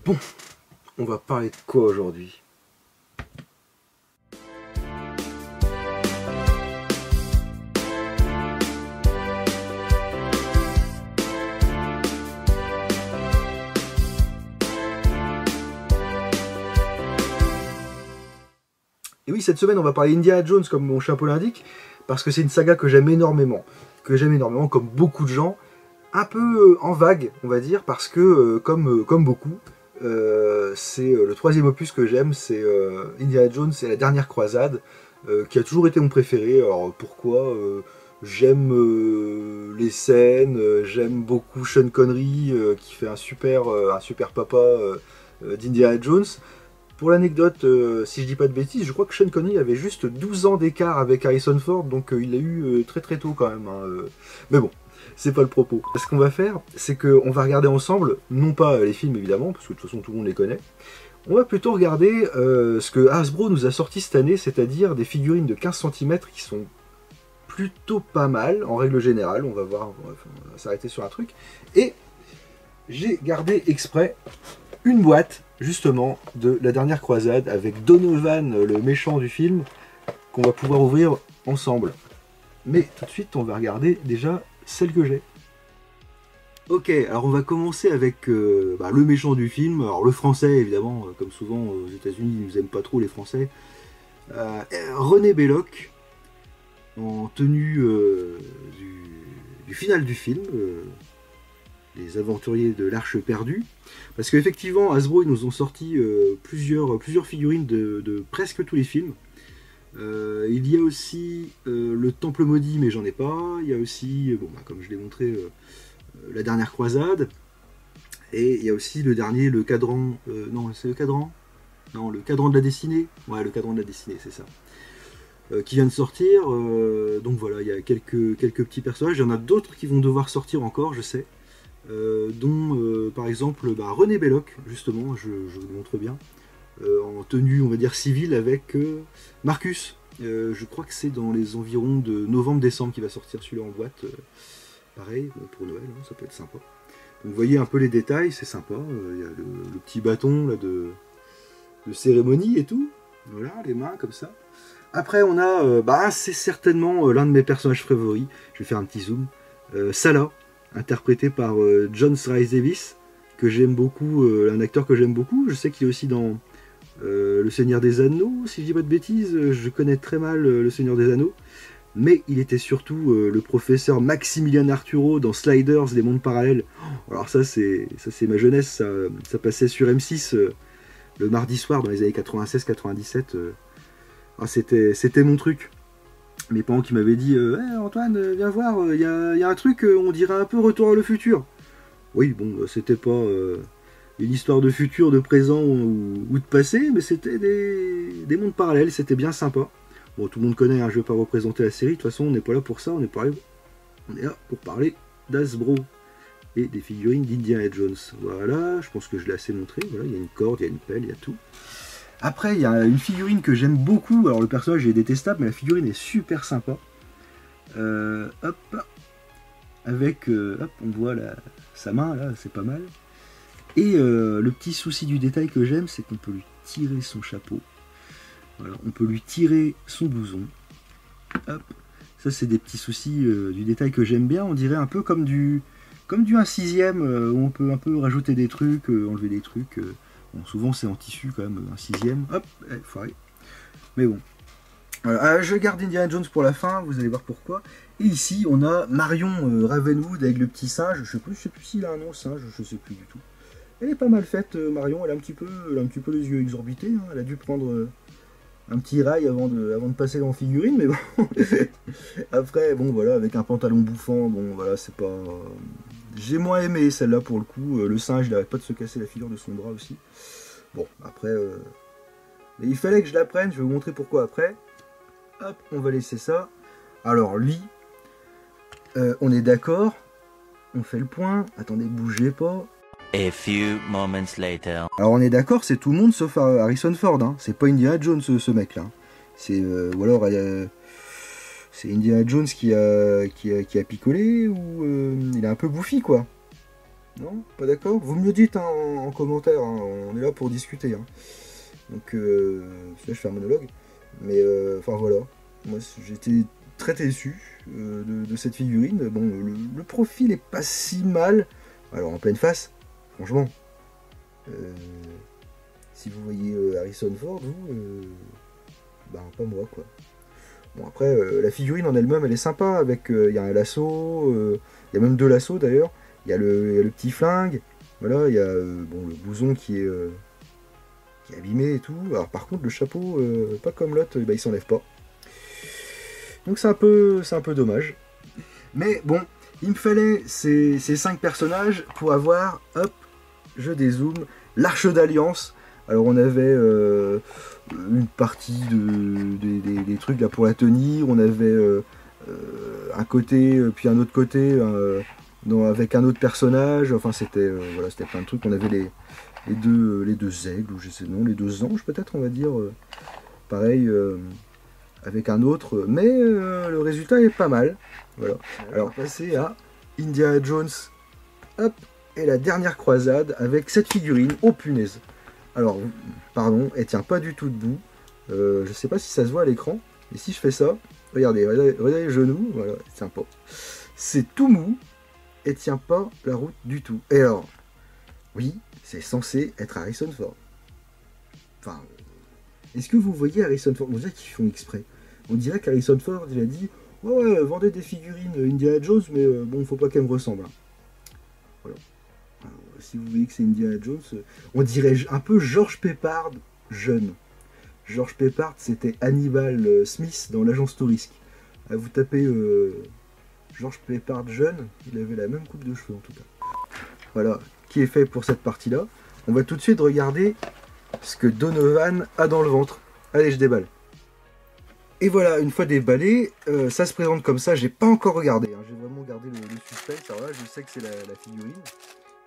Bon, on va parler de quoi aujourd'hui? Et oui, cette semaine, on va parler Indiana Jones, comme mon chapeau l'indique, parce que c'est une saga que j'aime énormément. Comme beaucoup de gens. Un peu en vague, on va dire, parce que, comme beaucoup, c'est le troisième opus que j'aime, c'est Indiana Jones, c'est la dernière croisade, qui a toujours été mon préféré. Alors pourquoi? J'aime les scènes, j'aime beaucoup Sean Connery, qui fait un super papa d'Indiana Jones. Pour l'anecdote, si je dis pas de bêtises, je crois que Sean Connery avait juste 12 ans d'écart avec Harrison Ford, donc il l'a eu très très tôt quand même. Hein. Mais bon, c'est pas le propos. Ce qu'on va faire, c'est qu'on va regarder ensemble, non pas les films évidemment, parce que de toute façon tout le monde les connaît, on va plutôt regarder ce que Hasbro nous a sorti cette année, c'est-à-dire des figurines de 15 cm qui sont plutôt pas mal, en règle générale, on va voir, on va s'arrêter sur un truc. Et j'ai gardé exprès une boîte, justement, de la dernière croisade, avec Donovan, le méchant du film, qu'on va pouvoir ouvrir ensemble. Mais tout de suite, on va regarder déjà celle que j'ai. Ok, alors on va commencer avec le méchant du film. Alors le français, évidemment, comme souvent aux États-Unis, ils nous aiment pas trop les Français. René Belloc, en tenue du final du film, les aventuriers de l'Arche perdue. Parce qu'effectivement, Hasbro, ils nous ont sorti plusieurs figurines de presque tous les films. Il y a aussi le Temple Maudit, mais j'en ai pas. Il y a aussi, comme je l'ai montré, la dernière croisade. Et il y a aussi le dernier, le cadran. Non, c'est le cadran? Non, le cadran de la destinée. Ouais, le cadran de la destinée, c'est ça. Qui vient de sortir. Donc voilà, il y a quelques petits personnages. Il y en a d'autres qui vont devoir sortir encore, je sais. Dont par exemple René Belloc, justement, je vous le montre bien. En tenue, on va dire, civile avec Marcus. Je crois que c'est dans les environs de novembre-décembre qu'il va sortir celui-là en boîte. Pareil, pour Noël, hein, ça peut être sympa. Donc vous voyez un peu les détails, c'est sympa. Il y a le petit bâton là, de cérémonie et tout. Voilà, les mains comme ça. Après, on a, c'est certainement l'un de mes personnages favoris. Je vais faire un petit zoom. Salah, interprété par John Rhys Davies, que j'aime beaucoup, un acteur que j'aime beaucoup. Je sais qu'il est aussi dans Le Seigneur des Anneaux, si je dis pas de bêtises. Je connais très mal Le Seigneur des Anneaux, mais il était surtout le professeur Maximilian Arturo dans Sliders, les mondes parallèles. Alors ça c'est ma jeunesse, ça passait sur M6 le mardi soir dans les années 96-97. C'était mon truc. Mes parents qui m'avaient dit hey, Antoine, viens voir, il y a un truc, on dirait un peu Retour à le futur. Oui, bon, c'était pas une histoire de futur, de présent ou de passé, mais c'était des mondes parallèles, c'était bien sympa. Bon, tout le monde connaît, hein, je vais pas représenter la série, de toute façon, on n'est pas là pour ça, on est là pour parler d'Hasbro et des figurines d'Indiana Jones. Voilà, je pense que je l'ai assez montré, voilà, il y a une corde, il y a une pelle, il y a tout. Après, il y a une figurine que j'aime beaucoup. Alors, le personnage est détestable, mais la figurine est super sympa. Hop. Avec, hop, on voit sa main, là, c'est pas mal. Et le petit souci du détail que j'aime, c'est qu'on peut lui tirer son chapeau. Voilà, on peut lui tirer son blouson. Hop. Ça, c'est des petits soucis du détail que j'aime bien. On dirait un peu comme du 1/6, où on peut un peu rajouter des trucs, enlever des trucs. Bon, souvent c'est en tissu quand même, un 6e. Hop, foiré. Mais bon. Voilà. Je garde Indiana Jones pour la fin, vous allez voir pourquoi. Et ici, on a Marion Ravenwood avec le petit singe. Je sais plus s'il a un nom, singe, je sais plus du tout. Elle est pas mal faite, Marion. Elle a un petit peu les yeux exorbités. Hein. Elle a dû prendre un petit rail avant de passer dans figurine, mais bon. Après, bon, voilà, avec un pantalon bouffant, bon, voilà, c'est pas... J'ai moins aimé celle-là pour le coup. Le singe, il n'arrête pas de se casser la figure de son bras aussi. Bon, après... Mais il fallait que je la prenne, je vais vous montrer pourquoi après. Hop, on va laisser ça. Alors, lui, on est d'accord. On fait le point. Attendez, bougez pas. A few moments later. Alors, on est d'accord, c'est tout le monde sauf Harrison Ford. Hein. C'est pas Indiana Jones, ce mec-là. C'est... ou alors... c'est Indiana Jones qui a picolé ou il est un peu bouffi quoi. Non, pas d'accord. Vous me le dites hein, en commentaire, hein, on est là pour discuter. Hein. Donc, là je fais un monologue. Mais enfin voilà, moi j'étais très déçu de cette figurine. Bon, le profil est pas si mal. Alors en pleine face, franchement, euh, si vous voyez Harrison Ford, vous, ben pas moi quoi. Bon après, la figurine en elle-même, elle est sympa avec, il y a un lasso, il y a même deux lassos d'ailleurs. Il y a le petit flingue, voilà, il y a bon, le blouson qui est abîmé et tout. Alors par contre, le chapeau, pas comme l'autre, bah, il s'enlève pas. Donc c'est un peu dommage. Mais bon, il me fallait ces 5 personnages pour avoir, hop, je dézoome, l'Arche d'Alliance. Alors on avait une partie des trucs là pour la tenir, on avait un côté, puis un autre côté avec un autre personnage, enfin c'était voilà, c'était plein de trucs, on avait les deux aigles, ou je sais non, les deux anges peut-être on va dire, pareil avec un autre, mais le résultat est pas mal. Voilà. Alors passer à Indiana Jones, hop, et la dernière croisade avec cette figurine, oh punaise. Alors, pardon, elle tient pas du tout debout. Je sais pas si ça se voit à l'écran, mais si je fais ça, regardez les genoux, voilà, elle tient pas. C'est tout mou, elle tient pas la route du tout. Et alors, oui, c'est censé être Harrison Ford. Enfin, est-ce que vous voyez Harrison Ford? On dirait qu'ils font exprès. On dirait qu'Harrison Ford, il a dit ouais, vendez des figurines Indiana Jones, mais bon, faut pas qu'elle me ressemble. Hein. Voilà. Alors, si vous voyez que c'est Indiana Jones, on dirait un peu George Peppard jeune. George Peppard, c'était Hannibal Smith dans l'agence Touriste. Vous tapez George Peppard jeune, il avait la même coupe de cheveux en tout cas. Voilà, qui est fait pour cette partie-là. On va tout de suite regarder ce que Donovan a dans le ventre. Allez, je déballe. Et voilà, une fois déballé, ça se présente comme ça. J'ai pas encore regardé, hein. J'ai vraiment gardé le suspense. Alors là, je sais que c'est la figurine.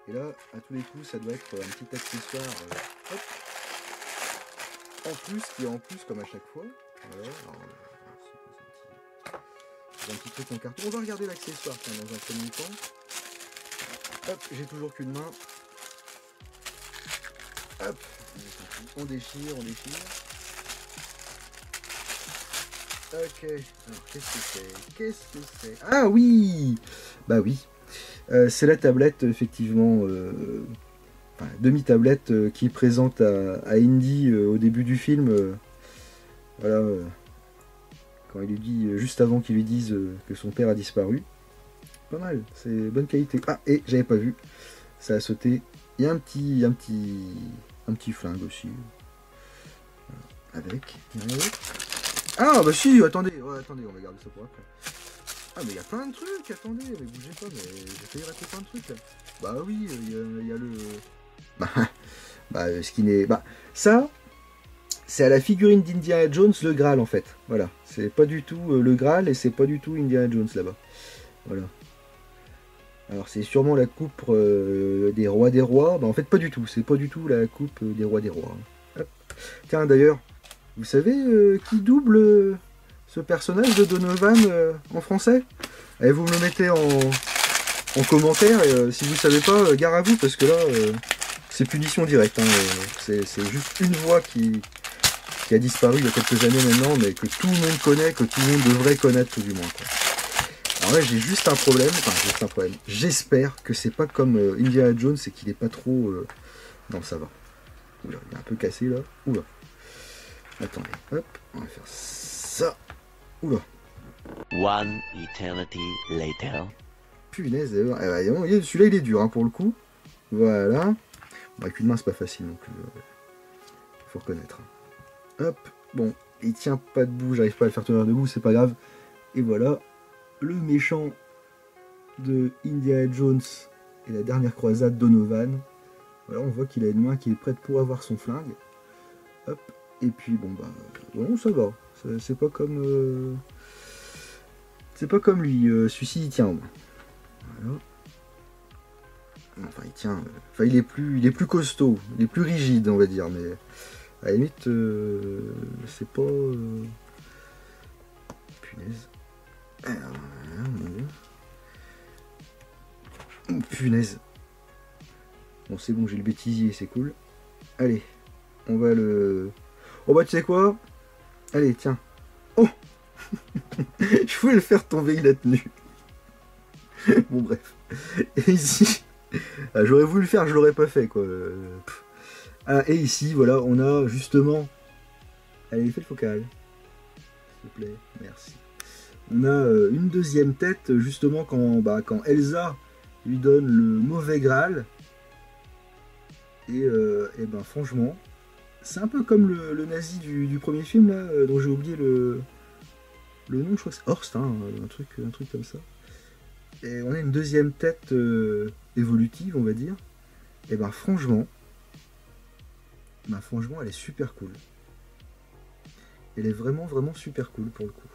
Et là, à tous les coups, ça doit être un petit accessoire. Hop. En plus, qui est en plus comme à chaque fois. Voilà. Alors, c'est un petit truc en carton. On va regarder l'accessoire dans un premier temps. Hop, j'ai toujours qu'une main. Hop, on déchire, on déchire. Ok, alors qu'est-ce que c'est? Ah oui. Bah oui, c'est la tablette, effectivement, enfin, demi-tablette qui est présente à Indy au début du film. Voilà, quand il lui dit, juste avant qu'il lui dise que son père a disparu. Pas mal, c'est bonne qualité. Ah, et j'avais pas vu, ça a sauté. Il y a un petit flingue aussi. Voilà. Avec. Ah bah si, attendez, ouais, attendez, on va garder ça pour après. Ah mais il y a plein de trucs, attendez, mais bougez pas, mais j'ai failli rater plein de trucs là. Bah oui, il y a le... Bah, ce qui n'est... Bah, ça, c'est à la figurine d'Indiana Jones, le Graal en fait. Voilà, c'est pas du tout le Graal et c'est pas du tout Indiana Jones là-bas. Voilà. Alors c'est sûrement la coupe des rois. Bah en fait pas du tout, c'est pas du tout la coupe des rois. Hein. Hop. Tiens d'ailleurs, vous savez qui double ce personnage de Donovan en français? Allez, vous me le mettez en commentaire, et si vous savez pas, gare à vous, parce que là, c'est punition directe. Hein, c'est juste une voix qui a disparu il y a quelques années maintenant, mais que tout le monde connaît, que tout le monde devrait connaître tout du moins. Quoi. Alors là, j'ai juste un problème, J'espère que c'est pas comme Indiana Jones et qu'il est pas trop... Non, ça va. Oula, il est un peu cassé là. Oula. Attendez, hop, on va faire ça. Oula. One eternity later. Punaise, celui-là il est dur hein, pour le coup. Voilà. Bon, avec une main c'est pas facile donc il faut reconnaître. Hop, bon, il tient pas debout, j'arrive pas à le faire tenir debout, c'est pas grave. Et voilà, le méchant de Indiana Jones et la dernière croisade Donovan. Voilà, on voit qu'il a une main qui est prête pour avoir son flingue. Hop, et puis bon bah, bon ça va. C'est pas comme... C'est pas comme lui, celui-ci il tient. Voilà. Enfin il tient. Enfin il est plus costaud, il est plus rigide on va dire, mais à la limite c'est pas. Punaise. Punaise. Bon, c'est bon, j'ai le bêtisier, c'est cool. Allez, on va le... Oh bah, tu sais quoi? Allez, tiens. Oh. Je voulais le faire tomber, il a tenu. Bon, bref. Et ici... J'aurais voulu le faire, je l'aurais pas fait, quoi. Ah, et ici, voilà, on a justement... Allez, fais le focal. S'il te plaît, merci. On a une deuxième tête, justement, quand Elsa lui donne le mauvais Graal. Et ben franchement, c'est un peu comme le nazi du premier film, là, dont j'ai oublié le nom, je crois que c'est Horst, hein, un truc comme ça. Et on a une deuxième tête évolutive, on va dire. Et ben franchement, elle est super cool. Elle est vraiment super cool pour le coup.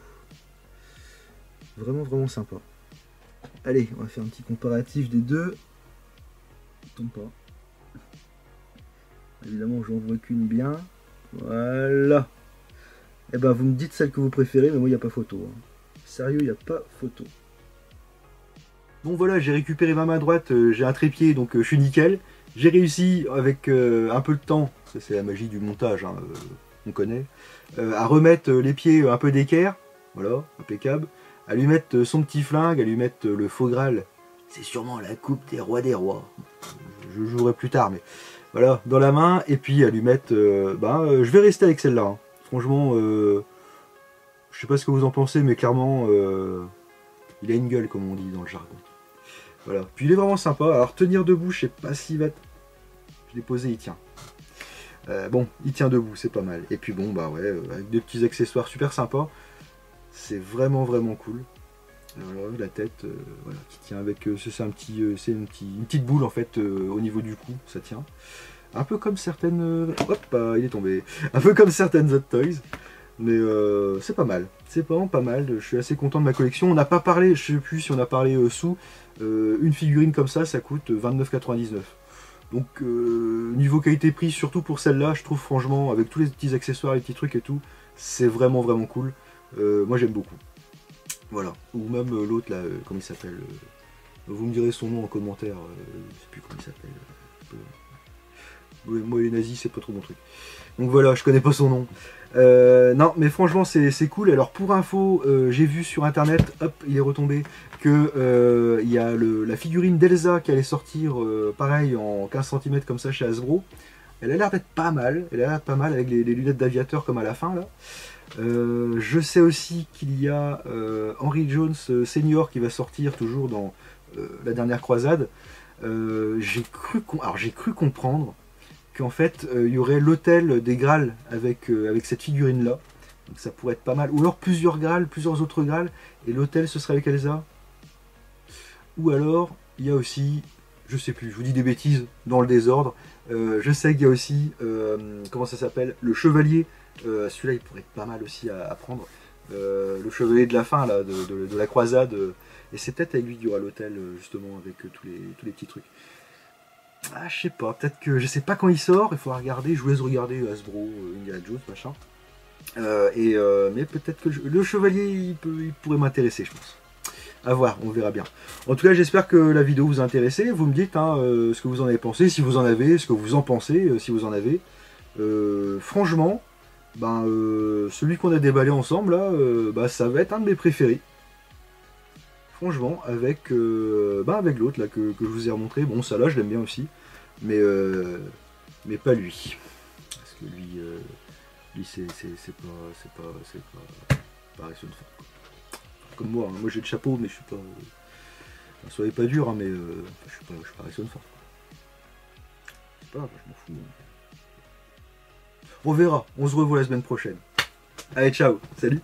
Vraiment sympa. Allez, on va faire un petit comparatif des deux. Tombe pas. Évidemment, j'en vois qu'une bien. Voilà. Et ben vous me dites celle que vous préférez, mais moi il n'y a pas photo. Hein. Sérieux, il n'y a pas photo. Bon voilà, j'ai récupéré ma main droite, j'ai un trépied, donc je suis nickel. J'ai réussi avec un peu de temps, ça c'est la magie du montage, hein, on connaît, à remettre les pieds un peu d'équerre, voilà, impeccable, à lui mettre son petit flingue, à lui mettre le faux Graal, c'est sûrement la coupe des rois, je jouerai plus tard, mais voilà, dans la main, et puis à lui mettre, je vais rester avec celle-là, hein. Franchement, je sais pas ce que vous en pensez, mais clairement, il a une gueule, comme on dit dans le jargon. Voilà. Puis il est vraiment sympa. Alors tenir debout, je sais pas s'il va... Je l'ai posé, il tient. Bon, il tient debout, c'est pas mal. Et puis bon, bah ouais, avec des petits accessoires super sympas. C'est vraiment cool. Voilà, la tête, voilà, qui tient avec... c'est une petite boule en fait au niveau du cou, ça tient. Un peu comme certaines... hop, il est tombé. Un peu comme certaines Hot Toys. Mais c'est pas mal, c'est vraiment pas mal, je suis assez content de ma collection. On n'a pas parlé, je sais plus si on a parlé une figurine comme ça coûte 29,99. Donc niveau qualité-prix, surtout pour celle-là, je trouve franchement, avec tous les petits accessoires, les petits trucs et tout, c'est vraiment cool. Moi j'aime beaucoup. Voilà, ou même l'autre là, comment il s'appelle vous me direz son nom en commentaire, je sais plus comment il s'appelle. Moi les nazis, c'est pas trop mon truc. Donc voilà, je connais pas son nom. Non, mais franchement, c'est cool. Alors pour info, j'ai vu sur internet, hop, il est retombé, que il y a la figurine d'Elsa qui allait sortir, pareil, en 15 cm comme ça chez Hasbro. Elle a l'air d'être pas mal. Elle a l'air pas mal avec les lunettes d'aviateur comme à la fin là. Je sais aussi qu'il y a Henry Jones Senior qui va sortir toujours dans la dernière croisade. J'ai cru comprendre qu'en fait il y aurait l'hôtel des Graals avec cette figurine là, donc ça pourrait être pas mal, ou alors plusieurs Graals, plusieurs autres Graals, et l'hôtel ce serait avec Elsa, ou alors il y a aussi, je sais plus, je vous dis des bêtises dans le désordre, je sais qu'il y a aussi, comment ça s'appelle, le chevalier, celui-là il pourrait être pas mal aussi à prendre, le chevalier de la fin là, de la croisade, et c'est peut-être avec lui qu'il y aura l'hôtel justement avec tous les petits trucs. Ah, je sais pas, peut-être que je sais pas quand il sort, il faudra regarder, je vous laisse regarder Hasbro, Indiana Jones, machin. Mais peut-être que le chevalier il pourrait m'intéresser, je pense. À voir, on verra bien. En tout cas, j'espère que la vidéo vous a intéressé. Vous me dites hein, ce que vous en avez pensé, si vous en avez, ce que vous en pensez, si vous en avez. Franchement, celui qu'on a déballé ensemble, là, ça va être un de mes préférés. Franchement, avec l'autre là que je vous ai remontré, bon ça là je l'aime bien aussi, mais pas lui, parce que lui c'est pas Harrison Ford. Comme moi, hein. Moi j'ai le chapeau, mais je suis pas, soyez pas dur, hein, mais je suis pas Harrison Ford. C'est pas grave, je m'en fous. Hein. On verra, on se revoit la semaine prochaine. Allez ciao, salut.